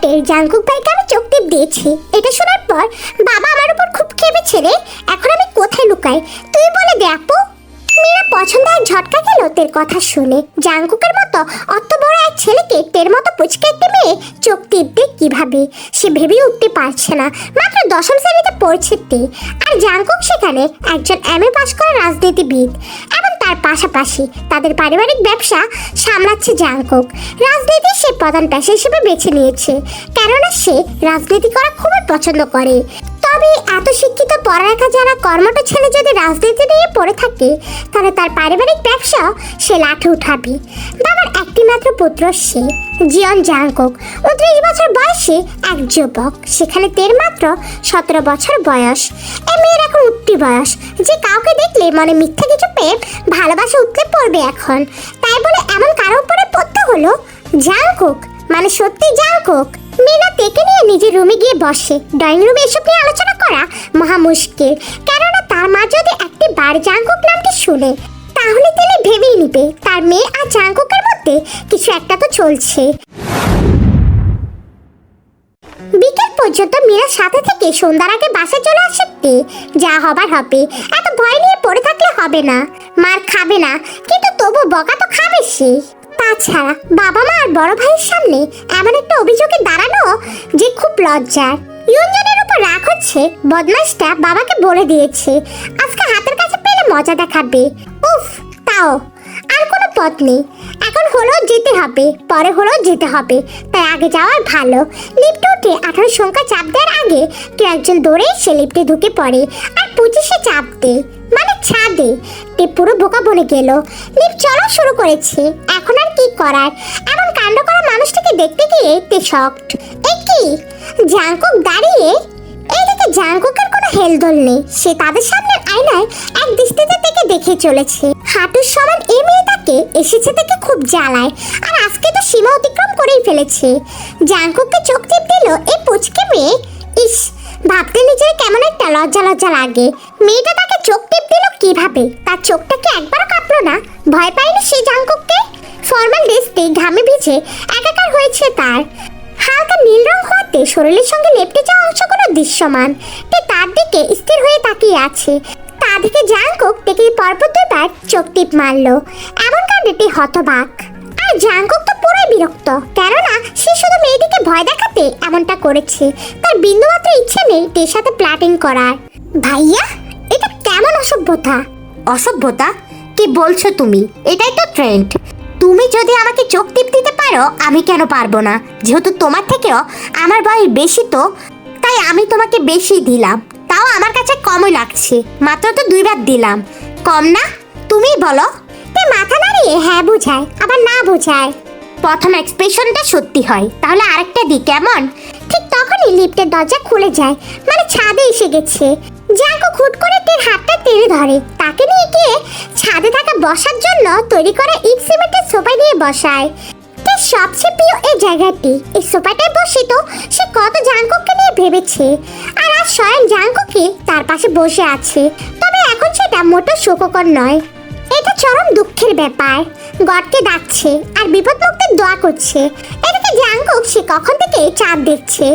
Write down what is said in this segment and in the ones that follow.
মাসের জাঙ্কুক ভাইকে আমি চোখ টিপ দিয়েছি। এটা শোনার পর বাবা আমার উপর খুব খেপেছে রে। এখন আমি কোথায় লুকাই তুই বলে দে আপু। মীরা পছন্দ এক ঝটকা খেলো তের কথা শুনে। জাঙ্কুকের মতো অত বড় এক ছেলেকে তের মতো পুচকে একটি মেয়ে চোখ টিপবে কিভাবে সে ভেবে উঠতে পারছে না। মাত্র দশম শ্রেণীতে পড়ছে তে, আর জাঙ্কুক সেখানে একজন এমএ পাশ করা রাজনীতিবিদ এবং তার পাশাপাশি তাদের পারিবারিক ব্যবসা সামলাচ্ছে জাঙ্কুক। রাজনীতি সে প্রধান পেশা হিসেবে বেছে নিয়েছে, কেননা সে রাজনীতি করা খুবই পছন্দ করে। তবে এত শিক্ষিত পড়ালেখা যারা কর্মঠ ছেলে যদি রাজনীতি নিয়ে পড়ে থাকে, তাহলে তার পারিবারিক ব্যবসা সে লাঠে উঠাবে। বাবার একটি মাত্র পুত্র সে, জিয়ন জাঙ্কুক 29 বছর বয়সে এক যুবক, সেখানে তের মাত্র 17 বছর বয়স। এই মেয়ের এখন উঠতি বয়স, যে কাউকে দেখলে মনে মিথ্যা কিছু পেয়ে ভালোবাসা উঠলে পড়বে এখন। তাই বলে এমন কারো উপরে পড়তে হলো জাঙ্কুক, মানে সত্যি জাঙ্কুক। মীরা তেকে নিয়ে নিজের রুমে গিয়ে বসে। ড্রয়িং রুমে এসব নিয়ে আলোচনা করা মহা মুশকিল, কেননা তার মা যদি একটি বার জাঙ্কুক নামটি শুনে, তাহলে তিনি ভেবেই নিবে তার মেয়ে আর জাঙ্কুকের মধ্যে কিছু একটা তো চলছে। বিকেল পর্যন্ত মীরার সাথে থেকে সন্ধ্যার আগে বাসে চলে আসে তে। যা হবার হবে, এত ভয় নিয়ে পড়ে থাকলে হবে না। মার খাবে না, কিন্তু তবু বকা তো খাবে সে। তাছাড়া বাবা মা আর বড় ভাইয়ের সামনে এমন একটা অভিযোগে দাঁড়ানো যে খুব লজ্জার। ইউনজনের উপর রাগ হচ্ছে, বদমাইশটা বাবাকে বলে দিয়েছে আজকে হাতের কাছে পেলে মজা দেখাবে। উফ, তাও আর কোনো পথ নেই, এখন হলেও যেতে হবে, পরে হলেও যেতে হবে, তাই আগে যাওয়ার ভালো। লিফটে উঠে 18 সংখ্যা চাপ দেওয়ার আগে কেউ একজন দৌড়ে সে লিফটে ঢুকে পড়ে আর 25-এ চাপ দেয়, মানে ছাদে। তে পুরো বোকা বনে গেল। লিফট চলা শুরু করেছে, এখন আর কি করার। এমন কাণ্ড করা মানুষটাকে দেখতে গিয়ে তে শকড। এ কি, জাঙ্কুক দাঁড়িয়ে। এইদিকে জাঙ্কুকের কোনো হেলদোল নেই, সে তাদের সামনে আয়নায় এক দৃষ্টিতে থেকে দেখে চলেছে। হাঁটুর সমান এই মেয়েটাকে এসেছে থেকে খুব জ্বালায়, আর আজকে তো সীমা অতিক্রম করেই ফেলেছে। জাঙ্কুককে চোখ টিপ দিল এই পুচকে মেয়ে। ইস, ভাবতে নিজের কেমন একটা লজ্জা লজ্জা লাগে। মেয়েটা তাকে চোখ টিপ দিল কিভাবে? তার চোখটা কি একবারও কাঁপলো না? ভয় পায়নি সে জাঙ্কুককে? ফর্মাল ড্রেসটি ঘামে ভিজে একাকার হয়েছে তার। হালকা নীল রং হওয়াতে শরীরের সঙ্গে লেপটে যাওয়া অংশগুলো দৃশ্যমান। তার দিকে স্থির হয়ে তাকিয়ে আছে। তা দিকে জাঙ্কুক থেকে পরপর 2বার চোখ টিপ মারলো। এমন কাণ্ডে হতবাক। আর জাঙ্কুক তো পুরোই বিরক্ত, কেননা সে শুধু মেয়েটিকে ভয় দেখাতে এমনটা করেছে। তার বিন্দুমাত্র ইচ্ছে নেই তের সাথে প্ল্যাটিং করার। ভাইয়া, এটা কেমন অসভ্যতা? অসভ্যতা? কি বলছো তুমি? এটাই তো ট্রেন্ড। তুমি যদি আমাকে চোখ টিপ দিতে পারো, আমি কেন পারবো না? যেহেতু তোমার থেকেও আমার বয়স বেশি, তো তাই আমি তোমাকে বেশি দিলাম। তাও আমার কাছে কমই লাগছে, মাত্র তো 2বার দিলাম, কম না? তুমিই বলো। তে মাথা নাড়িয়ে হ্যাঁ বোঝায়, আবার না বোঝায়। প্রথম এক্সপ্রেশনটা সত্যি হয়, তাহলে আরেকটা দি কেমন? ঠিক তখনই লিফটের দরজা খুলে যায়, মানে ছাদে এসে গেছে। জাঙ্কুক হুট করে তের হাতটা টেনে ধরে, তাকে নিয়ে গিয়ে ছাদে থাকা বসার জন্য তৈরি করা ইট সিমেন্টের সোফায় নিয়ে বসায়। তের সবচেয়ে প্রিয় এই জায়গাটি, এই সোফাটায় বসে তো সে কত জাঙ্কুককে নিয়ে ভেবেছে, আর আজ স্বয়ং জাঙ্কুকই তার পাশে বসে আছে। তবে এখন সেটা মোটেও সুখকর নয়, এটা চরম দুঃখের ব্যাপার। গডকে ডাকছে আর বিপদ মুক্তির দোয়া করছে। এদিকে জাঙ্কুক সে কখন থেকে চাঁদ দেখছে।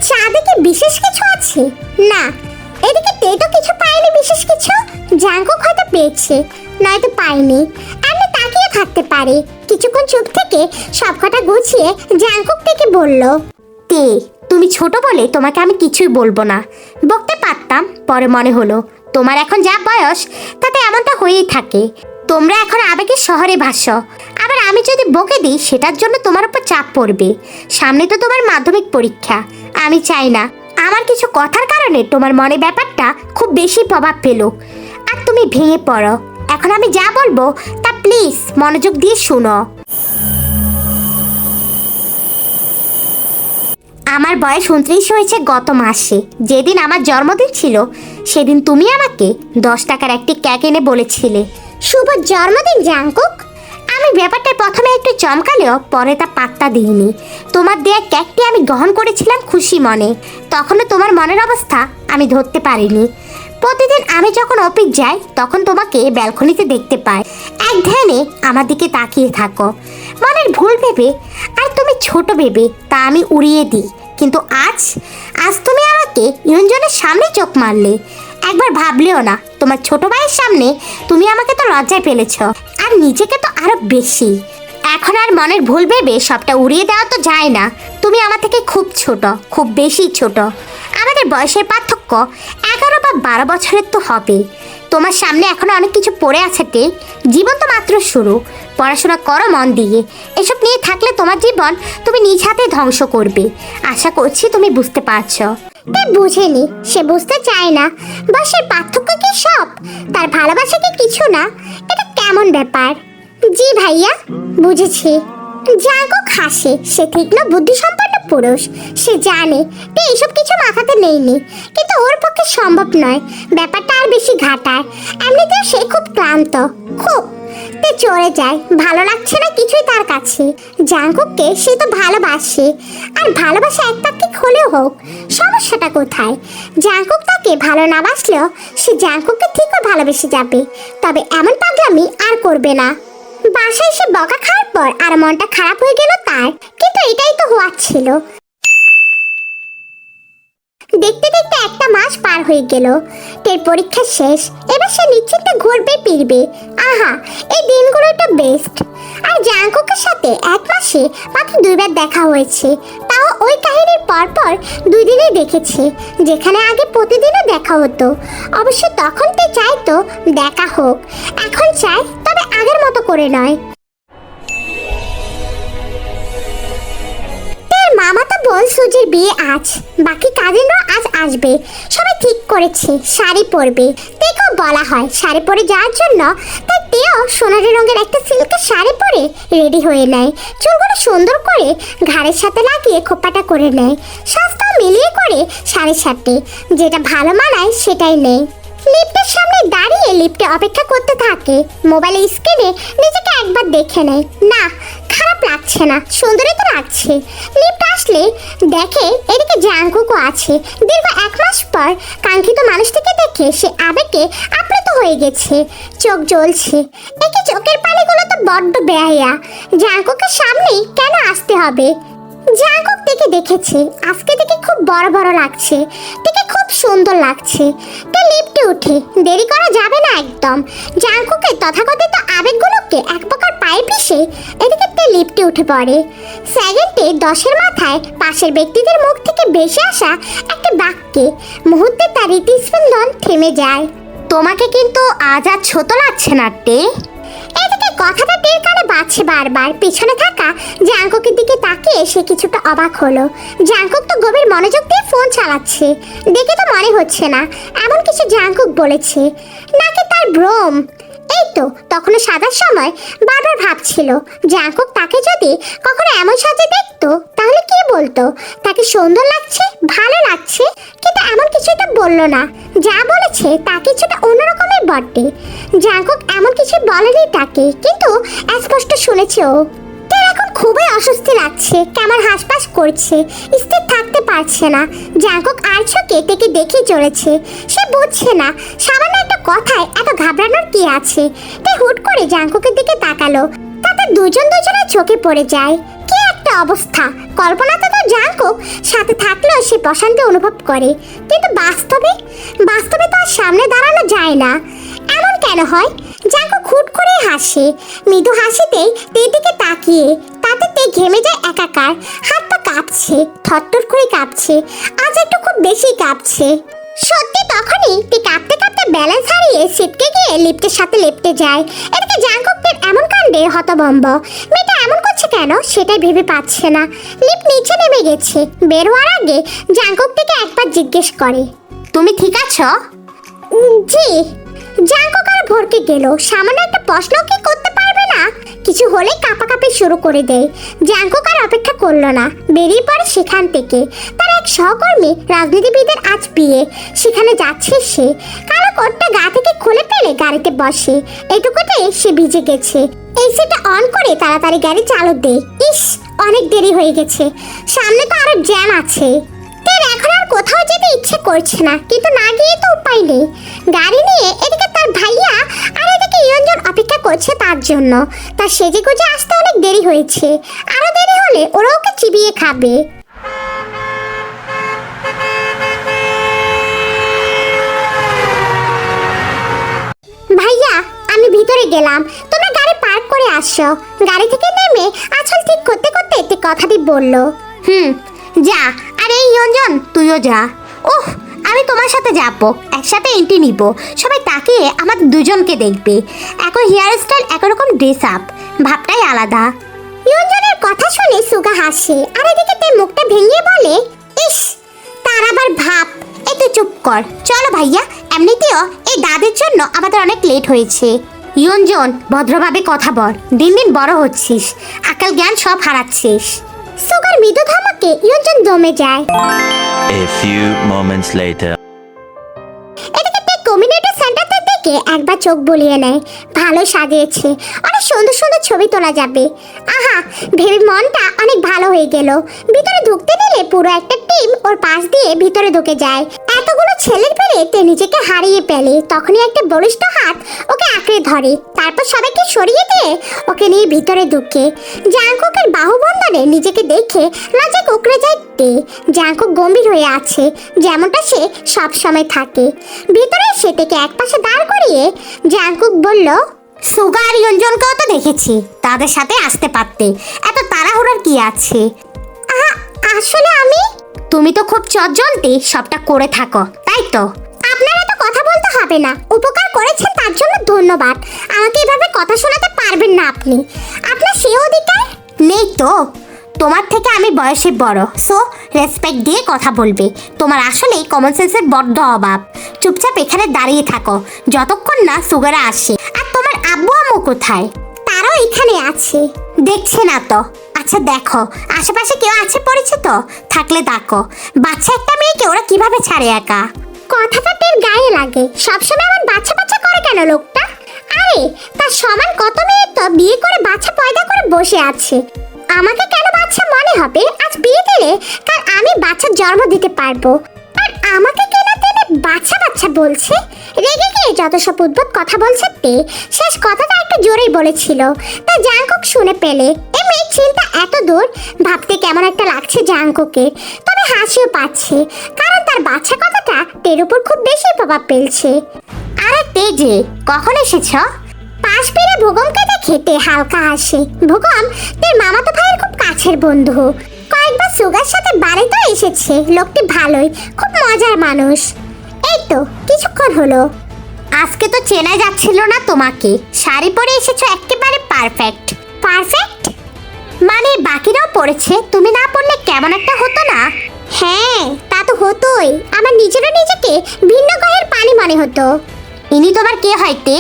চাঁদে কি বিশেষ কিছু আছে? না। এদিকে তে তো কিছু পায়নি বিশেষ কিছু। জাঙ্কুক হয়তো পেয়েছে, নয়তো পায়নি, এমনি তাকিয়ে থাকতে পারে। কিছুক্ষণ চুপ থেকে সবকটা গুছিয়ে জাঙ্কুক থেকে বলল, তে, তুমি ছোট বলে তোমাকে আমি কিছুই বলবো না। বকতে পারতাম, পরে মনে হলো তোমার এখন যা বয়স তাতে এমনটা হয়েই থাকে। তোমরা এখন আবেগের শহরে ভাসো, আবার আমি যদি বকে দিই সেটার জন্য তোমার উপর চাপ পড়বে। সামনে তো তোমার মাধ্যমিক পরীক্ষা। আমি চাই না আমার কিছু কথার কারণে তোমার মনে ব্যাপারটা খুব বেশি প্রভাব পেলো আর তুমি ভেঙে পড়ো। এখন আমি যা বলবো তা প্লিজ মনোযোগ দিয়ে শুনো। আমার বয়স 29 হয়েছে গত মাসে। যেদিন আমার জন্মদিন ছিল সেদিন তুমি আমাকে 10 টাকার একটি কেক এনে বলেছিলে শুভ জন্মদিন জাঙ্কুক। আমি ব্যাপারটা প্রথমে একটু চমকালেও পরে তা পাত্তা দিইনি। তোমার দেয়া কেকটি আমি গ্রহণ করেছিলাম খুশি মনে। তখনও তোমার মনের অবস্থা আমি ধরতে পারিনি। প্রতিদিন আমি যখন অফিস যাই তখন তোমাকে ব্যালকনিতে দেখতে পাই, এক ধ্যানে আমার দিকে তাকিয়ে থাকো। মনের ভুল ভেবে আর তুমি ছোট ভেবে তা আমি উড়িয়ে দিই, কিন্তু আজ আজ তুমি আমাকে ইয়ঞ্জনের সামনে চোখ মারলে, একবার ভাবলেও না তোমার ছোট ভাইয়ের সামনে তুমি আমাকে তো লজ্জায় ফেলেছ, আর নিজেকে তো আরো বেশি। এখন আর মনের ভুল ভেবে সবটা উড়িয়ে দেওয়া তো যায় না। তুমি আমার থেকে খুব ছোট, খুব বেশি ছোট। আমাদের বয়সের পার্থক্য 11 বা 12 বছরের তো হবে। তোমার সামনে এখনো অনেক কিছু পড়ে আছে তে, জীবন তো মাত্র শুরু। পড়াশোনা করো মন দিয়ে, এসব নিয়ে থাকলে তোমার জীবন তুমি নিজ হাতে ধ্বংস করবে। আশা করছি তুমি বুঝতে পারছো। তে বুঝেনি, সে বুঝতে চায় না। বয়সের পার্থক্য কি সব? তার ভালোবাসা কি কিছু না? এটা কেমন ব্যাপার? জি ভাইয়া, বুঝেছি। জাঙ্কুক হাসে, সে তীক্ষ্ণ বুদ্ধিসম্পন্ন পুরুষ। সে জানে তে এসব কিছু মাথাতে নেইনি, কিন্তু ওর পক্ষে সম্ভব নয় ব্যাপারটা আর বেশি ঘাটায়। এমনিতেও সে খুব ক্লান্ত, খুব। তে চলে যায়, ভালো লাগছে না কিছুই তার কাছে। জাঙ্কুককে সে তো ভালোবাসে, আর ভালোবাসা একপাক্ষিক হলেও হোক, সমস্যাটা কোথায়? জাঙ্কুক তাকে ভালো না বাসলেও সে জাঙ্কুককে ঠিকই ভালোবেসে যাবে, তবে এমন পাগলামি আর করবে না। বাসায় এসে বকা খাওয়ার পর আর মনটা খারাপ হয়ে গেল তার, কিন্তু এটাই তো হওয়ার ছিল। দেখতে দেখতে একটা মাস পার হয়ে গেল। তের পরীক্ষা শেষ, এবার সে নিশ্চিন্তে ঘুরবে ফিরবে। আহা, এই দিনগুলো তো বেস্ট। আর জাঙ্কুকের সাথে এক মাসে মাত্র 2 বার দেখা হয়েছে, তাও ওই কাহিনীর পরপর 2 দিনে দেখেছে, যেখানে আগে প্রতিদিনও দেখা হতো। অবশ্য তখন তে চাইতো দেখা হোক, এখন চায়, তবে আগের মতো করে নয়। মামাতো বোন সুজির বিয়ে আজ, বাকি কাজিনরা আজ আসবে। সবাই ঠিক করেছে শাড়ি পরবে। তেকেও বলা হয় শাড়ি পরে যাওয়ার জন্য, তাই তেও সোনালি রঙের একটা সিল্কের শাড়ি পরে রেডি হয়ে নেয়। চুলগুলো সুন্দর করে ঘাড়ের সাথে লাগিয়ে খোপাটা করে নেয়। সাজটাও মিলিয়ে করে শাড়ির সাথে যেটা ভালো মানায় সেটাই নেয়। লিফটের সামনে দাঁড়িয়ে লিফটে অপেক্ষা করতে থাকে। মোবাইলের স্ক্রিনে নিজেকে একবার দেখে নেয়। না, খারাপ লাগছে না, সুন্দরই তো লাগছে। লিফট আসলে দেখে এদিকে জাঙ্কুকও আছে। দীর্ঘ 1 মাস পর কাঙ্ক্ষিত মানুষটিকে দেখে সে আবেগে আপ্লুত হয়ে গেছে, চোখ জ্বলছে। একে চোখের পানিগুলো তো বড্ড বেহায়া। জাঙ্কুকের সামনেই কেন আসতে হবে? জাঙ্কুক থেকে দেখেছে, আজকে থেকে খুব বড় বড় লাগছে, থেকে খুব সুন্দর লাগছে। তে লিফটে উঠে, দেরি করা যাবে না একদম। জাঙ্কুকের তথাকথিত আবেগগুলোকে এক প্রকার পায়ে পিষে এদিকে তে লিফটে উঠে পড়ে। সেকেন্ডে 10-এর মাথায় পাশের ব্যক্তিদের মুখ থেকে ভেসে আসা একটা বাক্যে মুহূর্তে তার হৃদস্পন্দন থেমে যায়। তোমাকে কিন্তু আজ আর ছোট লাগছে না তে? এদিকে কথাটা টের কানে বাজছে বারবার। পিছনে থাকা জাঙ্কুকের দিকে তাকিয়ে সে কিছুটা অবাক হলো। জাঙ্কুক তো গভীর মনোযোগ দিয়ে ফোন চালাচ্ছে, দেখে তো মনে হচ্ছে না এমন কিছু জাঙ্কুক বলেছে, নাকি তার ভ্রম। এই তো তখনও সাদার সময় বারবার ভাবছিল জাঙ্কুক তাকে যদি কখনো এমন সাজে দেখতো তাহলে কি বলতো, তাকে সুন্দর লাগছে, ভালো লাগছে, কিন্তু এমন কিছুটা বললো না। যা বলেছে তা কিছুটা অন্যরকমের বটে। জাঙ্কুক এমন কিছু বলেনি তাকে, কিন্তু স্পষ্ট শুনেছে ও। তার এখন খুবই অস্বস্তি লাগছে, কেমন হাসপাস করছে, স্থির থাকতে পারছে না। জাঙ্কুক আর চোখে থেকে দেখে চলেছে। সে বুঝছে না সামান্য একটা কথায় এত ঘাবড়ানোর কি আছে। তাই হুট করে জাঙ্কুকের দিকে তাকালো, তাতে দুজনের চোখে পড়ে যায়। কি একটা অবস্থা! কল্পনাতে তো জাঙ্কুক সাথে থাকলেও সে প্রশান্তি অনুভব করে, কিন্তু বাস্তবে তো আর সামনে দাঁড়ানো যায় না। এমন কেন হয়? জাঙ্কুক হুট করে হাসে, মৃদু হাসিতেই তের দিকে তাকিয়ে, তাতে তে ঘেমে যায় একাকার। হাত পা কাঁপছে, থরথর করে কাঁপছে, আজ একটু খুব বেশি কাঁপছে। সত্যি তখনই তে কাঁপতে কাঁপতে ব্যালেন্স হারিয়ে ছিটকে গিয়ে লিফটের সাথে লেপটে যায়। এদিকে জাঙ্কুকের এমন কাণ্ডে হতভম্ব। মেয়েটা এমন করছে কেন সেটাই ভেবে পাচ্ছে না। লিফট নিচে নেমে গেছে। বের হওয়ার আগে জাঙ্কুক থেকে একবার জিজ্ঞেস করে, তুমি ঠিক আছো? জি। জাঙ্কুক আর ভরকে গেল। সামান্য একটা প্রশ্ন কি করতে পারবে না? কিছু হলে কাঁপাকাঁপি শুরু করে দেয়। জাঙ্কুক আর অপেক্ষা করলো না, বেরিয়ে পড়ে সেখান থেকে। তার এক সহকর্মী রাজনীতিবিদের আজ বিয়ে, সেখানে যাচ্ছে সে। কালো কোটটা গা থেকে খুলে ফেলে গাড়িতে বসে। এটুকুতে সে ভিজে গেছে। এসিটা অন করে তাড়াতাড়ি গাড়ি চালু দেয়। ইস, অনেক দেরি হয়ে গেছে, সামনে তো আরো জ্যাম আছে। তার এখন আর কোথাও যেতে ইচ্ছে করছে না, কিন্তু না গিয়ে তো উপায় নেই। গাড়ি নিয়ে এদিকে তার ভাইয়া আর এদিকে ইয়ঞ্জন অপেক্ষা করছে তার জন্য। তার সেজেগুজে আসতে অনেক দেরি হয়েছে, আরো দেরি হলে ওরা ওকে চিবিয়ে খাবে। ভাইয়া আমি ভিতরে গেলাম, তোমরা গাড়ি পার্ক করে আসো। গাড়ি থেকে নেমে আঁচল ঠিক করতে করতে একটি কথাটি বলল। যা। আর এই ইয়ঞ্জন তুইও যা। ওহ, আমি তোমার সাথে যাবো, একসাথে এন্ট্রি নিব। সবাই তাকিয়ে আমাদের দুজনকে দেখবে। একই হেয়ার স্টাইল, একরকম ড্রেস আপ, ভাবটাই আলাদা। ইয়ঞ্জনের কথা শুনে সুগা হাসে, আর এদিকে তে মুখটা ভেঙে বলে, ইস তার আবার ভাব। একটু চুপ কর, চলো ভাইয়া। এমনিতেও এই দাদের জন্য আমাদের অনেক লেট হয়েছে। ইয়ঞ্জন, ভদ্রভাবে কথা বল। দিন দিন বড় হচ্ছিস, আকাল জ্ঞান সব হারাচ্ছিস। সুগার মৃদু ধমকে ইয়ঞ্জন দমে যায়। A few moments later. এদিকে তে কমিউনিটি সেন্টারটা দেখে একবার চোখ বুলিয়ে নেয়। ভালো সাজিয়েছে, অনেক সুন্দর সুন্দর ছবি তোলা যাবে। আহা, ভেবে মনটা অনেক ভালো হয়ে গেল। ভিতরে ঢুকতে নিলে পুরো একটা টিম ওর পাশ দিয়ে ভিতরে ঢুকে যায়। এতগুলো ছেলের পেরে তে নিজেকে হারিয়ে ফেলে। তখনই একটা বলিষ্ঠ হাত ওকে আঁকড়ে ধরে, তারপর সবাইকে সরিয়ে দিয়ে ওকে নিয়ে ভিতরে ঢুকে। জাংকুকের বাহুবন্ধনে নিজেকে দেখে লজ্জায় কুকড়ে যায় তে। জাংকুক গম্ভীর হয়ে আছে, যেমনটা সে সব সময় থাকে। ভিতরে এসে থেকে একপাশে দাঁড় করিয়ে জাংকুক বলল, সুগা আর ইয়ঞ্জনকেও তো দেখেছি, তাদের সাথে আসতে পারতে। এত তাড়াহুড়ার কি আছে? আসলে আমি। তুমি তো খুব চটজলদি সবটা করে থাকো, তাই তো? আপনার এত কথা বলতে হবে না, উপকার করেছেন তার জন্য ধন্যবাদ। আমাকে এভাবে কথা শোনাতে পারবেন না আপনি। আপনার সে অধিকার নেই তো। তোমার থেকে আমি বয়সে বড়, সো রেসপেক্ট দিয়ে কথা বলবে। তোমার আসলেই কমন সেন্সের বড্ড অভাব। চুপচাপ এখানে দাঁড়িয়ে থাকো যতক্ষণ না সুগারা আসে। আর তোমার আব্বু আম্মু কোথায়? তারাও এখানে আছে। দেখছে না তো? আচ্ছা দেখো, আশেপাশে কেউ আছে পরিচিত? থাকলে ডাকো। বাচ্চা একটা মেয়েকে ওরা কিভাবে ছাড়ে একা? কথাটা তের গায়ে লাগে। সবসময় আমার বাচ্চা বাচ্চা করে কেন লোকটা? আরে তার সমান কত মেয়ে তো বিয়ে করে বাচ্চা পয়দা করে বসে আছে। আমাকে কেন বাচ্চা মনে হবে? আজ বিয়ে দিলে কাল আমি বাচ্চার জন্ম দিতে পারবো। আর আমাকে কেন তেনে বাচ্চা বাচ্চা বলছে? রেগে গিয়ে যত সব উদ্ভট কথা বলছে তে। শেষ কথাটা একটু জোরেই বলেছিল, তা জাংকুক শুনে পেলে। এই মেয়ের চিন্তা এত দূর, ভাবতে কেমন একটা লাগছে জাংকুকে। তবে হাসিও পাচ্ছে, কারণ তার বাচ্চা কথাটা তের উপর খুব বেশি প্রভাব ফেলছে। আরে তেজে, কখন এসেছ? পাশ ফিরে ভুগমকে দেখে তে হালকা হাসে। ভুগম তের মামাতো ভাইয়ের খুব কাছের বন্ধু। কয়েকবার সুগার সাথে বাড়িতে এসেছে। লোকটি ভালোই, খুব মজার মানুষ। এই তো কিছুক্ষণ হলো। আজকে তো চেনা যাচ্ছিল না তোমাকে। শাড়ি পরে এসেছো একেবারে পারফেক্ট। পারফেক্ট মানে বাকিরাও পড়েছে, তুমি না পড়লে কেমন একটা হতো না? হ্যাঁ তা তো হতোই। আমার নিজেরও নিজেকে ভিন্ন গ্রহের পানি মনে হতো। ইনি তোমার কে হয় তে?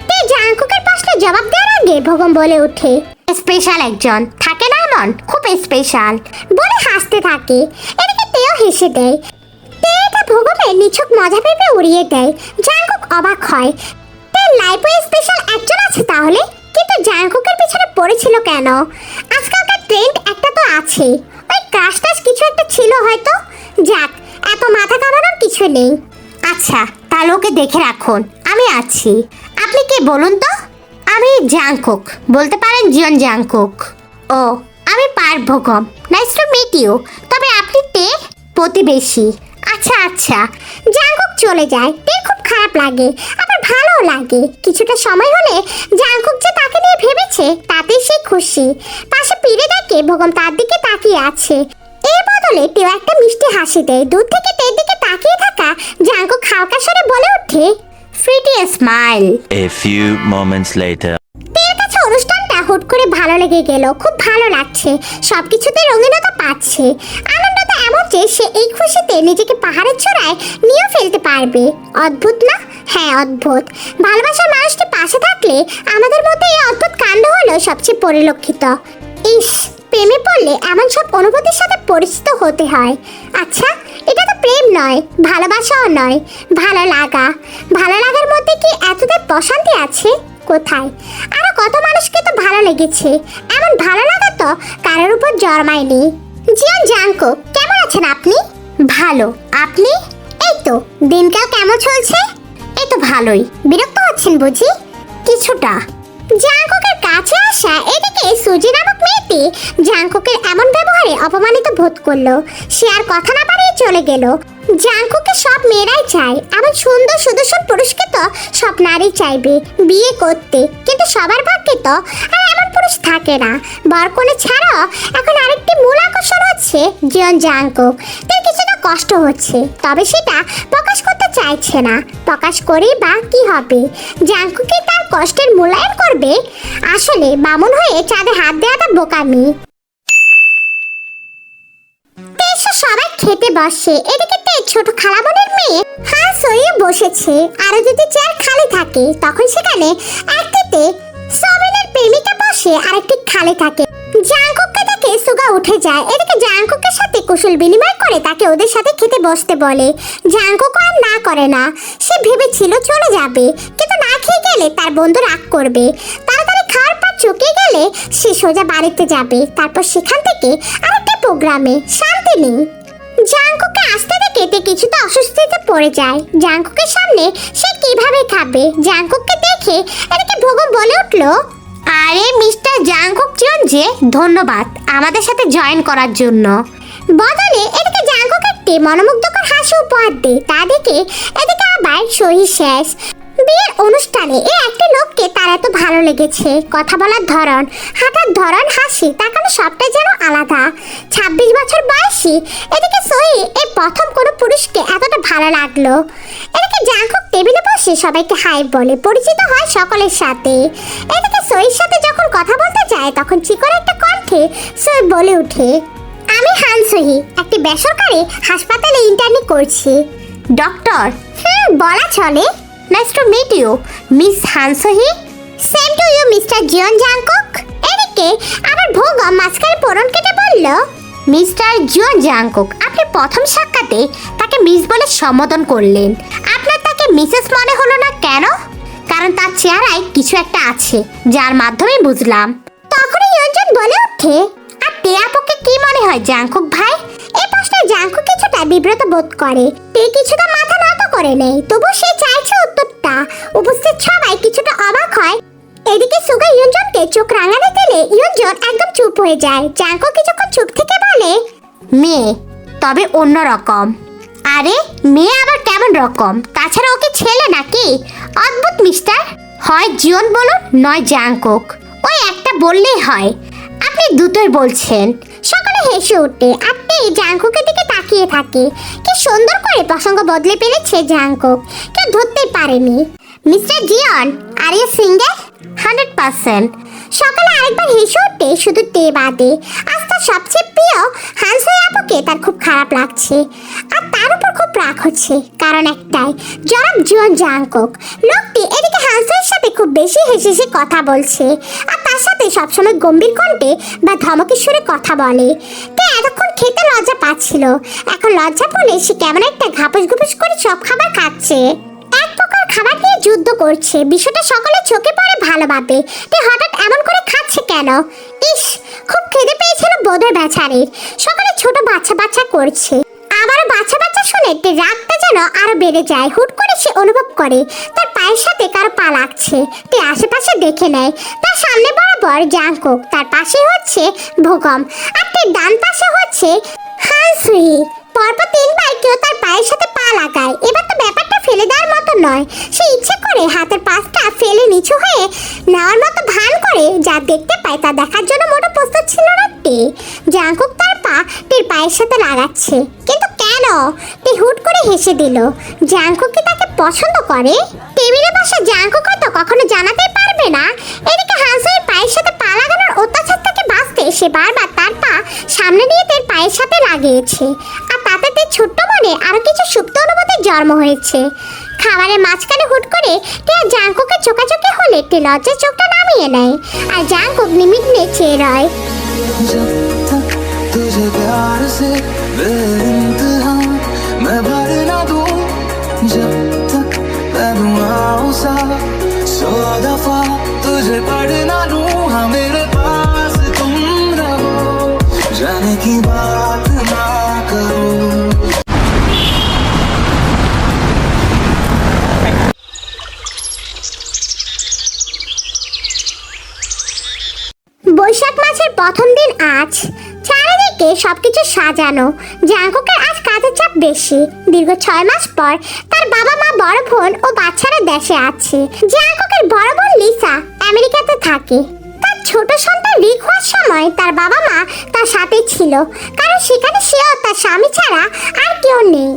তে জাংকুকের প্রশ্নের জবাব দেওয়ার আগে ভুগম বলে ওঠে, স্পেশাল একজন থাকে না এমন, খুব স্পেশাল বলে হাসতে থাকে। এদিকে তেও হেসে দেয়। তে এটা ভুগমের নিছক মজা ভেবে উড়িয়ে দেয়। জাংকুক অবাক হয়। তের লাইফে স্পেশাল একজন আছে তাহলে, কিন্তু জাংকুকের পিছনে পড়েছিল কেন? আজকালকার ট্রেন্ড একটা তো আছে, ওই ক্রাশ টাশ কিছু একটা ছিল হয়তো। যাক, এত মাথা কামানোর কিছু নেই। আচ্ছা, তাহলে ওকে দেখে রাখুন, আমি আছি। আপনি কে বলুন তো? আমি জাংকুক, বলতে পারেন জিয়ন জাংকুক। ও, আমি পার ভোগম। Nice to meet you. তবে আপনি তে? প্রতিবেশী। আচ্ছা আচ্ছা। জাংকুক চলে যায়। তে খুব খারাপ লাগে, আবার ভালোও লাগে। কিছুটা সময় হলে জাংকুক যে তাকে নিয়ে ভেবেছে তাতেই সে খুশি। পাশে পিড়ে দেখে ভোগম তার দিকে তাকিয়ে আছে। এর বদলে তেও একটা মিষ্টি হাসি দেয়। দূর থেকে তের দিকে তাকিয়ে থাকা জাংকুক হালকা স্বরে বলে ওঠে, pretty smile. A few moments later. তের কাছে অনুষ্ঠানটা হুট করে ভালো লেগে গেল। খুব ভালো লাগছে, সবকিছুতে রঙিনতা পাচ্ছে। আনন্দটা এমন যে সে এই খুশিতে নিজেকে পাহাড়ের চূড়ায় নিয়েও ফেলতে পারবে। অদ্ভুত না? হ্যাঁ অদ্ভুত। ভালোবাসার মানুষটি পাশে থাকলে আমাদের মধ্যে এই অদ্ভুত কাণ্ড হলো সবচেয়ে পরিলক্ষিত। ইস, প্রেমে পড়লে এমন সব অনুভূতির সাথে পরিচিত হতে হয়। আচ্ছা, এটা তো প্রেম নয়, ভালোবাসাও নয়, ভালো লাগা। ভালো লাগার মধ্যে কি এতটাই প্রশান্তি আছে? কোথায়? আরো কত মানুষকে তো ভালো লেগেছে। এমন ভালো লাগা তো কারোর উপর জন্মায়নি। জিয়ন জাংকুক, কেমন আছেন আপনি? ভালো। আপনি? এই তো, দিনকাল কেমন চলছে? এই তো ভালোই। বিরক্ত করছেন বুঝি? কিছুটা। জাংকুকের কাছে আসা এদিকে সুজি নামক মেয়েটি জাংকুকের এমন ব্যবহারে অপমানিত বোধ করলো। সে আর কথা না বাড়িয়ে চলে গেল। জাংকুকে সব মেয়েরাই চায়, এমন সুন্দর সুদর্শন পুরুষকে তো সব নারী চাইবে বিয়ে করতে, কিন্তু সবার ভাগ্যে তো আর এমন পুরুষ থাকে না। বরকনে ছাড়াও এখন আরেকটি মূল আকর্ষণ হচ্ছে জিয়ন জাংকুক। তার কিছুটা কষ্ট হচ্ছে, তবে সেটা প্রকাশ করতে চাইছে না। প্রকাশ করে বা কি হবে? জাংকুকে তার কষ্টের মূল্যায়ন করবে? আসলে বামুন হয়ে চাঁদে হাত দেওয়াটা বোকামি। এসে সবাই খেতে বসে। এদিকে তে ছোট খালামনের মেয়ে সইয়ে বসেছে। আরো যদি চেয়ার খালি থাকে তখন সেখানে একটিতে সবিনের প্রেমিকা বসে, আরেকটি খালি থাকে। জাংকুককে দেখে সুগা উঠে যায়। এদিকে জাংকুকের সাথে কুশল বিনিময় করে তাকে ওদের সাথে খেতে বসতে বলে। জাংকুক আর না করে না। সে ভেবেছিল চলে যাবে, কিন্তু না খেয়ে গেলে তার বন্ধু রাগ করবে। তাড়াতাড়ি খাওয়ার পর চুকে গেলে সে সোজা বাড়িতে যাবে। তারপর সেখান থেকে আরেকটা প্রোগ্রামে। শান্তি নেই। জাংকুককে আসতে দেখে তে কিছুটা অস্বস্তিতে পড়ে যায়। জাংকুকের সামনে সে কিভাবে খাবে? জাংকুককে দেখে এদিকে ভোগম বলে উঠলো, আরে মিস্টার জাংকুক যে ধন্যবাদ আমাদের সাথে জয়েন করার জন্য। বদলে এদিকে জাংকুক একটি মনোমুগ্ধকর হাসি উপহার দেয়। তা দেখে এদিকে আবার সহি শেষ। বিয়ের অনুষ্ঠানে এই একটি লোককে তার এত ভালো লেগেছে। কথা বলার ধরন, হাঁটার ধরন, হাসি, তাকানো সবটাই যেন আলাদা। 26 বছর বয়সী এদিকে সহি এই প্রথম কোনো পুরুষকে এতটা ভালো লাগলো। এদিকে জাংকুক টেবিলে বসে সবাইকে হাই বলে, পরিচিত হয় সকলের সাথে। এদিকে সহির সাথে যখন কথা বলতে যায় তখন চিকন একটা কণ্ঠে সহি বলে ওঠে, আমি সহি একটি বেসরকারি হাসপাতালে ইন্টার্নি করছি। ডক্টর? বলা চলে। Nice to meet you miss হানসহি। Same to you mister Jeon Jungkook. এদিকে আবার ভোগম মাঝখানে পরন কেটে বলল, মিস্টার জিয়ন জাংকুক, আপনি প্রথম সাক্ষাতে তাকে মিস বলে সম্বোধন করলেন। আপনার তাকে মিসেস মনে হলো না কেন? কারণ তার চেহারায় কিছু একটা আছে যার মাধ্যমে বুঝলাম। তখনই ইয়ঞ্জন বলে ওঠে, আর তে আপুকে কি মনে হয় জাংকুক ভাই? এই প্রশ্নে জাংকুক কিছুটা বিব্রত বোধ করে। তে কিছুটা মাথা নত করে নেয়, তবু সে চাইছে উত্তরটা। উপস্থিত সবাই কিছুটা অবাক হয়। এদিকে সুগা ইয়ঞ্জনকে চোখ রাঙাতে দিলে ইয়ঞ্জন একদম চুপ হয়ে যায়। জাংকুক কিছুক্ষণ চুপ থেকে বলে, মেয়ে, তবে অন্য রকম। আরে মেয়ে আবার কেমন রকম? তাছাড়া ওকে ছেলে নাকি? অদ্ভুত মিস্টার। হয় জিয়ন বলুন নয় জাংকুক, ওই একটা বললেই হয়। আপনি দুটোই বলছেন। সকলে হেসে ওঠে। আর তে জাংকুকের দিকে তাকিয়ে থাকে। কি সুন্দর করে প্রসঙ্গ বদলে ফেলেছে জাংকুক, কেউ ধরতেই পারেনি। Mister Jeon, are you single? 100%। সকালে আরেকবার হেসে উঠে, শুধু তে বাদে। আজ তার সবচেয়ে প্রিয় হানসই আপুকে তার খুব খারাপ লাগছে। আর তার উপর খুব রাগ হচ্ছে, কারণ একটাই, জনাব জিয়ন জাংকুক। লোকটি এদিকে হানসইয়ের সাথে খুব বেশি হেসে হেসে কথা বলছে, আর তার সাথে সবসময় গম্ভীর কণ্ঠে বা ধমকের সুরে কথা বলে। তে এতক্ষণ খেতে লজ্জা পাচ্ছিল, এখন লজ্জা বলে সে কেমন একটা ঘাপস ঘুপস করে সব খাবার খাচ্ছে। এক প্রকার খাবার নিয়ে যুদ্ধ করছে। বিষয়টা সকলে চোখে পড়ে ভালোভাবে। তে হঠাৎ এমন করে খাচ্ছে কেন? ইস, খুব খিদে পেয়েছিল বোধহয় বেচারির। সকলে ছোট বাচ্চা বাচ্চা করছে। আবারও বাচ্চা বাচ্চা শুনে তে রাগটা যেন আরো বেড়ে যায়। হুট করে সে অনুভব করে তার পায়ের সাথে কারো পা লাগছে। তে আশেপাশে দেখে নেয়, তার সামনে বরাবর জাংকুক, তার পাশে হচ্ছে ভোগম, আর তে ডান পাশে হচ্ছে হানসুই। পরপর 3 বার কেউ তার পায়ের সাথে পা লাগায়। এবার তো ব্যাপারটা ফেলে দেওয়ার মতো নয়। সে ইচ্ছে করে হাতের পাশটা ফেলে নিচু হয়ে নেওয়ার মতো ভান করে। যা দেখতে পায় তা দেখার জন্য মোটো প্রস্তুত ছিল না তে। জাংকুক তার পা টের পায়ের সাথে লাগাচ্ছে, কিন্তু কেন? তে হুট করে হেসে দিল। জাংকুক কি তাকে পছন্দ করে? টেবিলে বসে জাংকুক হয়তো কখনো জানাতেই পারবে না। এদিকে হানসের পায়ের সাথে পা লাগানোর অত্যাচার থেকে বাঁচতে সে বারবার তার পা সামনে নিয়ে তার পায়ের সাথে লাগিয়েছে। আর তাতে তার ছোট্ট মনে আরো কিছু সুপ্ত অনুভূতির জন্ম হয়েছে। খাবারের মাঝখানে হুট করে তে জাংকুকের চোখাচোখি হলে তে লজ্জায় চোখটা নামিয়ে নেয়, আর জাংকুক নিমিগ্নে চেয়ে রয়। जब तक तुझे प्यार से बेइंतहा मैं भर ना दूं, जब तक मैं दुआओं सा 100 दफा तुझे पढ़ ना लूं, हाँ मेरे पास तुम रहो, जाने की बात ना करो। আজ। চারিদিকে সবকিছু সাজানো। জাঙ্কুকের আজ কাজের চাপ বেশি। দীর্ঘ 6 মাস পর তার বাবা মা, বড় বোন ও বাচ্চারা দেশে আছে। জাঙ্কুকের বড় বোন লিসা আমেরিকাতে থাকে। তার ছোট সন্তান রিক হওয়ার সময় তার বাবা মা তার সাথে ছিল, কারণ সেখানে সেও তার স্বামী ছাড়া আর কেউ নেই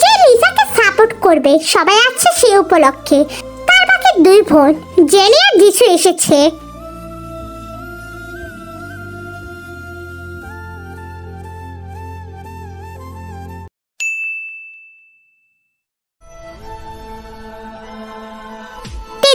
যে লিসাকে সাপোর্ট করবে। সবাই আছে সে উপলক্ষে। তার বাকি 2 বোন জেনি আর যিশু এসেছে।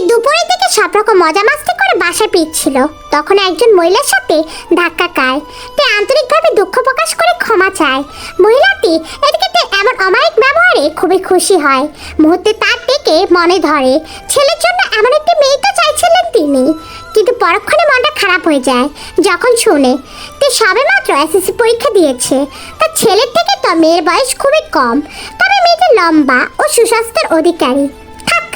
দুপুরের দিকে সব রকম মজা মাস্তি করে বাসায় ফিরছিল, তখন একজন মহিলার সাথে ধাক্কা খায়। তে আন্তরিকভাবে দুঃখ প্রকাশ করে ক্ষমা চায়। মহিলাটি এদিকে এমন অমায়িক ব্যবহারে খুবই খুশি হয়। মুহূর্তে তার থেকে মনে ধরে ছেলের জন্য এমন একটি মেয়ে তো চাইছিলেন তিনি, কিন্তু পরক্ষণে মনটা খারাপ হয়ে যায় যখন শুনে তে সবেমাত্র এসএসসি পরীক্ষা দিয়েছে। তার ছেলের থেকে তো মেয়ের বয়স খুবই কম, তবে মেয়েটি লম্বা ও সুস্বাস্থ্যের অধিকারী। থাক,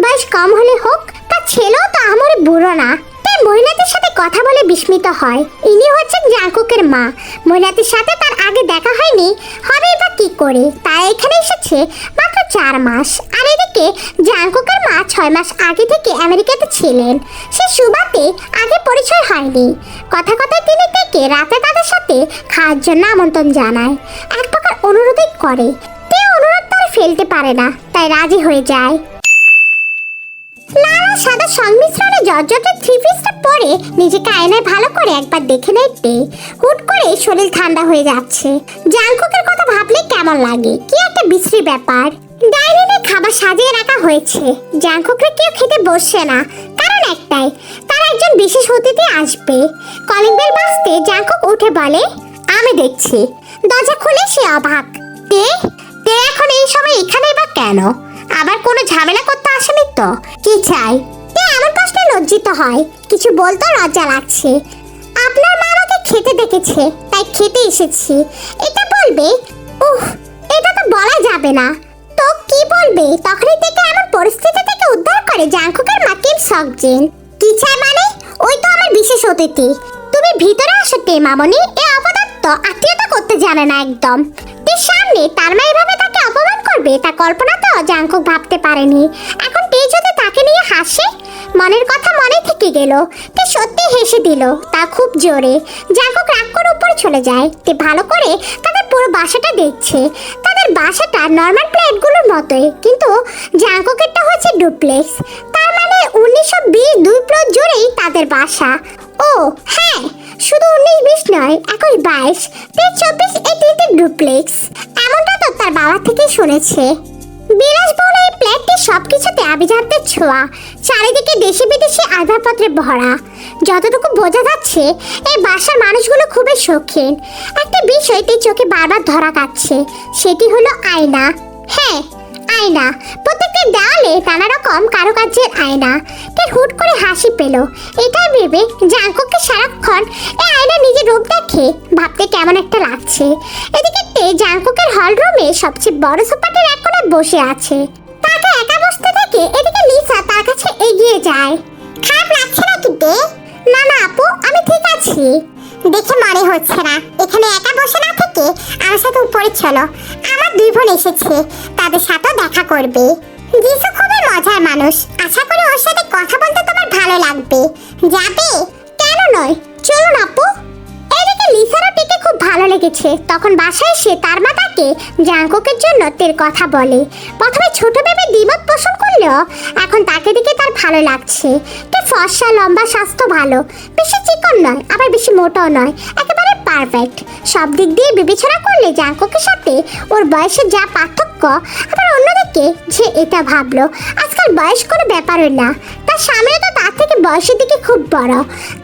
বয়স কম হলে হোক, তার ছেলেও তো আমার বুড়ো না। তাই মহিলাদের সাথে কথা বলে বিস্মিত হয়। ইনি হচ্ছেন জাঙ্কুকের মা। মহিলাদের সাথে তার আগে দেখা হয়নি, হবে বা কি করে? তাই এখানে এসেছে মাত্র 4 মাস। আর এদিকে জাঙ্কুকের মা 6 মাস আগে থেকে আমেরিকাতে ছিলেন। সে সুবাদে আগে পরিচয় হয়নি। কথা কথায় তিনি থেকে রাতে তাদের সাথে খাওয়ার জন্য আমন্ত্রণ জানায়। এক প্রকার অনুরোধই করে। তে অনুরোধ তারা ফেলতে পারে না, তাই রাজি হয়ে যায়। লাল সাদা সংমিশ্রণে জর্জটের 3 পিসটা পরে নিজেকে আয়নায় ভালো করে একবার দেখে নেতে হুট করে শরীর ঠান্ডা হয়ে যাচ্ছে। জাঙ্কুকের কথা ভাবলে কেমন লাগে, কি একটা বিশ্রী ব্যাপার। ডাইনিংয়ে খাবার সাজিয়ে রাখা হয়েছে। জাঙ্কুকরা কেউ খেতে বসছে না, কারণ একটাই, তার একজন বিশেষ অতিথি আসবে। কলিং বেল বাজতে জাঙ্কুক উঠে বলে, আমি দেখছি। দরজা খুলে সে অবাক। তে এখন এই সময় এখানে বা কেন? আবার কোনো ঝামেলা করতে আসেনি তো? কি চাই? তে এমন কষ্টে লজ্জিত হয়, কিছু বলতে লজ্জা লাগছে। আপনার মা আমাকে খেতে দেখেছে, তাই খেতে এসেছি। এটা বলবে? উহ, এটা তো বলা যাবে না। তো কি বলবে? তখনই থেকে এমন পরিস্থিতি থেকে উদ্ধার করে জাঙ্কুকের মা কিম সকজিন। কি চাই মানে? ওই তো আমার বিশেষ অতিথি। তুমি ভিতরে আসো তে মামনি। এ অপদার্থ আত্মীয়তা করতে জানে না একদম। তের সামনে তার মা এভাবে তাকে অপমান করবে তা কল্পনা তো জাঙ্কুক ভাবতে পারেনি। এখন তে যদি তাকে নিয়ে হাসে, মনের কথা মনে থেকে গেল। তে সত্যি হেসে দিল, তা খুব জোরে। জাঙ্কুক রাগ করে উপরে চলে যায়। তে ভালো করে তাদের পুরো বাসাটা দেখছে। তাদের বাসাটা নর্মাল ফ্ল্যাটগুলোর মতোই, কিন্তু জাঙ্কুকেরটা হচ্ছে ডুপ্লেক্স। তার মানে 1920 2 ফ্লোর জুড়েই তাদের বাসা। ও হ্যাঁ, শুধু 19-20 নয়, 21-22, 23-24 এই 3টি ডুপ্লেক্স। এমনটা তো তার বাবা থেকে শুনেছে। বিলাসবহুল এই ফ্ল্যাটটি সবকিছুতে আভিজাত্যের ছোঁয়া। চারিদিকে দেশি বিদেশি আসবাবপত্রে ভরা। যতটুকু বোঝা যাচ্ছে এই বাসার মানুষগুলো খুবই শৌখিন। একটা বিষয় তাই চোখে বারবার ধরা কাটছে, সেটি হলো আয়না। হ্যাঁ, আয়না। প্রত্যেকটা দেওয়ালে নানা রকম কারুকার্যের আয়না। তার হুট করে হাসি পেল। এটাই ভেবে জাঙ্কুককে সারাক্ষণ এই আয়না নিজের রূপ দেখে ভাবতে কেমন একটা লাগছে। এদিকে তে জাঙ্কুকের হল রুমে সবচেয়ে বড় সোফাটির এক কোণে বসে আছে। তাকে একা বসতে দেখে এদিকে লিসা তার কাছে এগিয়ে যায়। খারাপ লাগছে নাকি তে? না না আপু, আমি ঠিক আছি। দেখে মনে হচ্ছে না। এখানে একা বসে না থেকে আমার সাথে উপরে চলো। আমার 2 বোন এসেছে, তাদের সাথেও দেখা করবে। যিশু খুবই মজার মানুষ, আশা করি ওর সাথে কথা বলতে তোমার ভালো লাগবে। যাবে? কেন নয়, চলুন আপু। এদিকে লিসারও টিকে খুব ভালো লেগেছে। তখন বাসায় এসে তার মা তাকে জাঙ্কুকের জন্য তের কথা বলে। প্রথমে ছোট ভেবে দ্বিমত পোষণ করলেও এখন তাকে দেখে তার ভালো লাগছে। তে ফর্সা, লম্বা, স্বাস্থ্য ভালো, বেশি চিকন নয় আবার বেশি মোটাও নয়, একেবারে পারফেক্ট। সব দিক দিয়ে বিবেচনা করলে জাঙ্কুকের সাথে ওর বয়সের যা পার্থক্য, আবার অন্যদিকে যে এটা ভাবলো আজকাল বয়স কোনো ব্যাপারই না। তার সামনে তো তার থেকে বয়সের দিকে খুব বড়,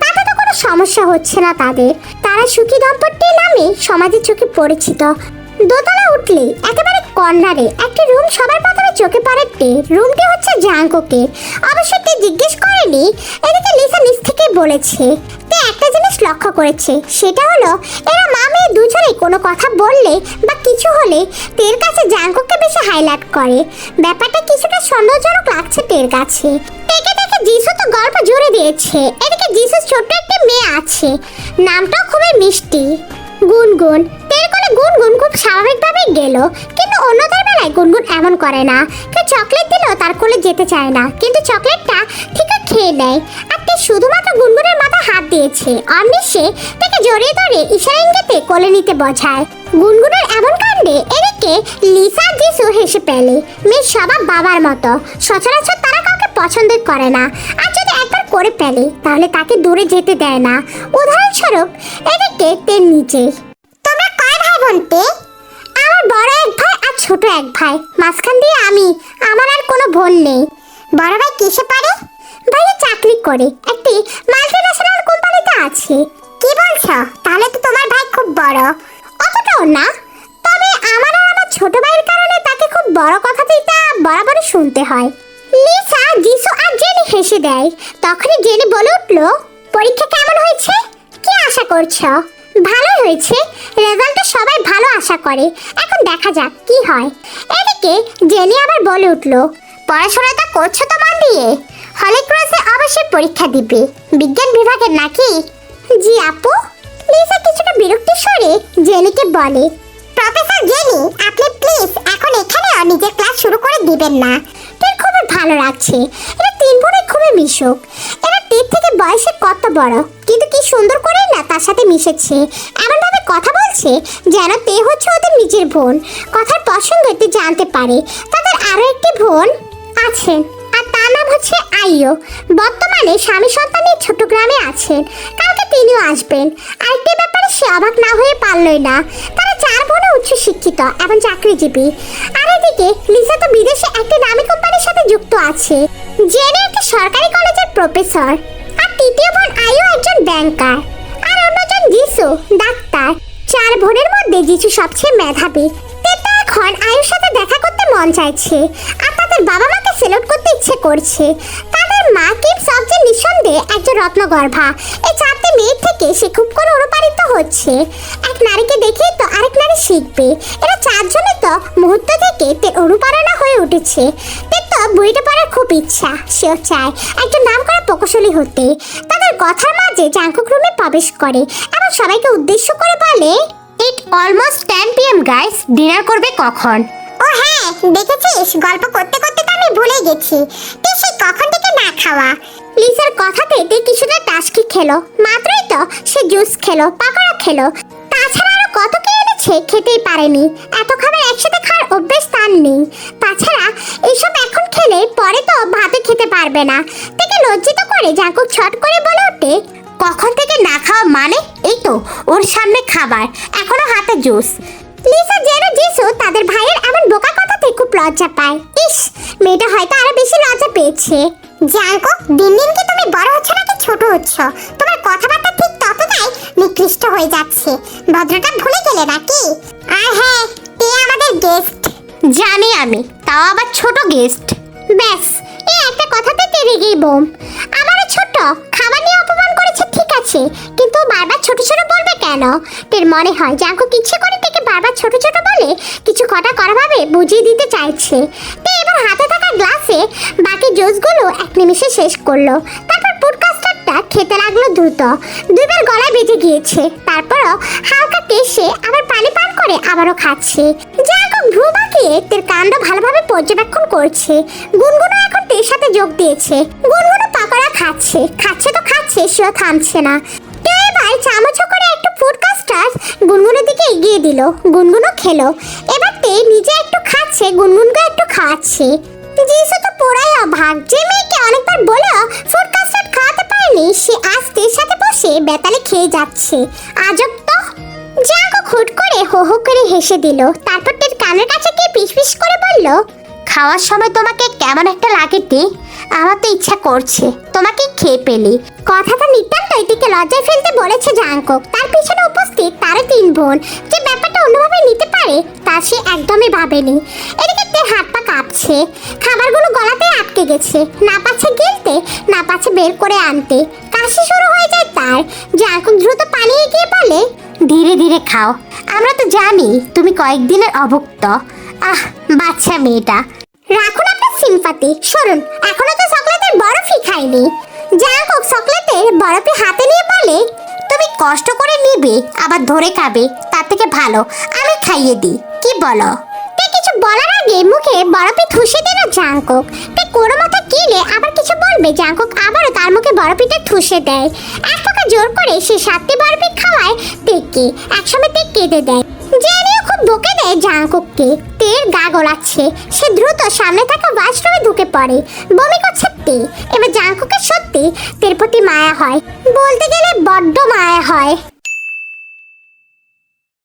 তাতে তো কোনো সমস্যা হচ্ছে না তাদের। তারা সুখী দম্পতি নামে সমাজের চোখে পরিচিত। দোতলা উঠলে একেবারে কর্নারে একটি রুম সবার প্রথমে চোখে পড়ে তে। রুমটি হচ্ছে জাঙ্কুকের। অবশ্য তে জিজ্ঞেস করেনি, এদিকে লিসা নিজ থেকেই বলেছে। তে একটা জিনিস লক্ষ্য করেছে, সেটা হলো এরা মা মেয়ে দুজনেই কোনো কথা বললে বা কিছু হলে তের কাছে জাঙ্কুককে বেশি হাইলাইট করে। ব্যাপারটা কিছুটা সন্দেহজনক লাগছে তের কাছে। তেকে দেখে জিসু তো গল্প জুড়ে দিয়েছে। এদিকে জিসুর ছোট্ট একটা মেয়ে আছে, নামটাও খুবই মিষ্টি, গুনগুন। তের কোলে গুনগুন খুব স্বাভাবিকভাবেই গেল, কিন্তু অন্যদের বেলায় গুনগুন এমন করে না। কেউ চকলেট দিলেও তার কোলে যেতে চায় না, কিন্তু চকলেটটা ঠিক খেয়ে নেয়। আর তে শুধুমাত্র গুনগুনের মাথা হাত দিয়েছে, অমনি সে তাকে জড়িয়ে ধরে ইশারা ইঙ্গিতে কোলে নিতে বোঝায়। গুনগুনের এমন কাণ্ডে এদিকে লিসা আর জিসু হেসে পেলে। মেয়ের স্বভাব বাবার মতো, সচরাচর তারা কাউকে পছন্দই করে না, আর যদি একবার করে ফেলে তাহলে তাকে দূরে যেতে দেয় না। উদাহরণস্বরূপ এদিকে তের নিচে। তোমরা কয় ভাই বোন তে? আমার বড় এক ভাই আর ছোট এক ভাই, মাঝখান দিয়ে আমি। আমার আর কোনো বোন নেই। বড় ভাই কিসে পারে? ভাইয়া চাকরি করে, একটি মাল্টিন্যাশনাল কোম্পানিতে আছে। কি বলছো? তাহলে তো তোমার ভাই খুব বড়। অতটাও না, তবে আমার আর আমার ছোট ভাইয়ের কারণে তাকে খুব বড় কথাতেই তা বরাবরই শুনতে হয়। লিসা, জিসু আর জেনি হেসে দেয়। তখনই জেনি বলে উঠলো, পরীক্ষা কেমন হয়েছে? কি আশা করছো? ভালো হয়েছে, রেজাল্টে সবাই ভালো আশা করে, এখন দেখা যাক কি হয়। এদিকে জেনি আবার বলে উঠলো, পড়াশোনাটা করছো তো মন দিয়ে? হলে ক্লাসে অবশ্যই পরীক্ষা দিবে, বিজ্ঞান বিভাগের নাকি? জি আপু। লিসা কিছুটা বিরক্তির স্বরে জেনিকে বলে, প্রফেসর জেনি, আপনি প্লিজ এখন এখানে নিজের ক্লাস শুরু করে দিবেন না। তোর খুবই ভালো লাগছে, এরা তিন বোনে খুবই মিশুক। এরা টের থেকে বয়সে কত বড়, কিন্তু কি সুন্দর করে না তার সাথে মিশেছে। এমনভাবে কথা বলছে যেন তে হচ্ছে ওদের নিজের বোন। কথার প্রসঙ্গে জানতে পারে তাদের আরো একটি বোন আছেন, আর তার নাম হচ্ছে আইয়ো। বর্তমানে স্বামী সন্তানের ছোট গ্রামে আছেন, কালকে তিনিও আসবেন। আরেকটি ব্যাপারে সে অবাক না হয়ে পারলই না, তারা চার বোনে উচ্চ শিক্ষিত এবং চাকরিজীবী। আর এদিকে লিসা তো বিদেশে একটি নামী কোম্পানির সাথে যুক্ত আছে, জেনে একটি সরকারি কলেজের প্রফেসর। আর তৃতীয় বোন আইয়ো একজন ব্যাংকার, আর অন্যজন জিসু ডাক্তার। চার বোনের মধ্যে জিসু সবচেয়ে মেধাবী। তেতো এখন আয়ুর সাথে দেখা করতে মন চাইছে, আর তাদের বাবা মাকে সেলুট করতে ইচ্ছে করছে। তাদের মা কিম সবচেয়ে নিঃসন্দেহে একজন রত্নগর্ভা। এই চারটি মেয়ের থেকে সে খুব করে অনুপ্রাণিত হচ্ছে। এক নারীকে দেখেই তো আরেক নারী শিখবে। এরা চারজনে তো মুহূর্ত থেকে তের অনুপ্রেরণা হয়ে উঠেছে। তের তো বইটা পড়ার খুব ইচ্ছা, সেও চায় একজন নামকরা প্রকৌশলী হতে। তাদের কথার মাঝে জাঙ্কুক রুমে প্রবেশ করে এবং সবাইকে উদ্দেশ্য করে বলে, ইট অলমোস্ট 10 PM গাইস, ডিনার করবে কখন? ও হ্যাঁ, দেখেছিস, গল্প করতে করতে তো আমি ভুলে গেছি তুই সে কখন থেকে না খাওয়া। লিসার কথাতে তে কিছুটা টাস্কি খেলো, মাত্রই তো সে জুস খেলো, পাকোড়া খেলো, তাছাড়া আরো কত কি এনেছে খেতেই পারেনি। এত খাবার একসাথে খাওয়ার অভ্যেস তার নেই। তাছাড়া এইসব এখন খেলে পরে তো ভাতে খেতে পারবে না। তাকে লজ্জিত করে জাঙ্কুক ছট করে বলে ওঠে, কখন থেকে না খাওয়া মানে? এই তো ওর সামনে খাবার, এখনো হাতে জুস। লিসা যেন জিসু তাদের ভাইয়ের এমন বোকা কথাতে খুব লজ্জা পায়। ইস, মেয়েটা হয়তো আরো বেশি লজ্জা পেয়েছে। জাঙ্কুক, দিন দিন কি তুমি বড় হচ্ছ নাকি ছোট হচ্ছ? তোমার কথাবার্তা ঠিক ততটাই নিকৃষ্ট হয়ে যাচ্ছে। ভদ্রতা ভুলে গেলে নাকি? আর হ্যাঁ, তে আমাদের গেস্ট। জানি আমি, তাও আবার ছোট গেস্ট। ব্যাস, এই একটা কথাতে তে রেগেই বোম। আমারও ছোট, খাবার নিয়ে অপমান করেছে ঠিক আছে, কিন্তু বারবার ছোট ছোট বলবে কেন? তের মনে হয় জাঙ্কুক ইচ্ছে করে থেকে বারবার ছোট ছোট বলে কিছু কটা করা ভাবে বুঝিয়ে দিতে চাইছে। তে এবার হাতে থাকা গ্লাসে বাকি জুসগুলো এক নিমিষে শেষ করলো। তারপর পুডকাস্টারটা খেতে লাগলো দ্রুত। দুইবার গলায় বেজে গিয়েছে, তারপরও হালকা কেশে আবার পানি পান করে আবারও খাচ্ছে। জাঙ্কুক ভ্রু বাঁকিয়ে তের কাণ্ড ভালোভাবে পর্যবেক্ষণ করছে। গুনগুনও এখন তের সাথে যোগ দিয়েছে। গুনগুনও পাকোড়া খাচ্ছে, খাচ্ছে তো খাচ্ছে, সেও থামছে না। কেউ এবার চামচ করে একটু ফুড কাস্টার্ড গুনগুনের দিকে এগিয়ে দিল। গুনগুনও খেলো। এবার তে নিজে একটু খাচ্ছে, গুনগুনকে একটু খাওয়াচ্ছে। জিসু তো পুরাই অভাগ, যে মেয়েকে অনেকবার বলেও ফুড কাস্টার্ড খাওয়াতে পারেনি, সে আজ তের সাথে বসে বেতালে খেয়ে যাচ্ছে। আজব তো। জাঙ্কুক হুট করে হো হো করে হেসে দিল, তারপর তের কানের কাছে গিয়ে পিস করে বলল, খাওয়ার সময় তোমাকে কেমন একটা লাগে তে? আমার তো ইচ্ছা করছে তোমাকে খেয়ে পেলি। কথাটা নিতান্ত এদিকে লজ্জায় ফেলতে বলেছে জাঙ্কুক। তার পিছনে উপস্থিত তারও তিন বোন যে ব্যাপারটা অন্যভাবে নিতে পারে তা সে একদমই ভাবেনি। এদিকে তের হাত পা কাঁপছে, খাবারগুলো গলাতে আটকে গেছে, না পাচ্ছে গিলতে, না পাচ্ছে বের করে আনতে। কাশি শুরু হয়ে যায় তার। জাঙ্কুক দ্রুত পানি এগিয়ে বলে, ধীরে ধীরে খাও, আমরা তো জানি তুমি কয়েকদিনের অভুক্ত। আহ, বাচ্চা মেয়েটা। রাখুন আপনার সিম্পাতি শুনুন, এখনো তো চকলেটের বরফই খাইনি। জাঙ্কুক চকলেটের বরফি হাতে নিয়ে বলে, তুমি কষ্ট করে নিবে আবার ধরে খাবে, তার থেকে ভালো আমি খাইয়ে দিই, কি বলো? তে কিছু বলার আগে মুখে বরফি ঠুসে দিল জাঙ্কুক। তে কোনো মতে কিলে আবার কিছু বলবে, জাঙ্কুক আবারও তার মুখে বরফিটা ঠুসে দেয়। এক প্রকার জোর করে সে 7টি বরফি খাওয়ায় তেকে। একসময় তে কেঁদে দেয়। জেনিও খুব বকে দেয় জাঙ্কুককে। তের গা গোলাচ্ছে। সে দ্রুত সামনে থাকা ওয়াশরুমে ঢুকে পড়ে। বমি করছে তে। এবার জাঙ্কুকের সত্যি তের প্রতি মায়া হয়, বলতে গেলে বড্ড মায়া হয়।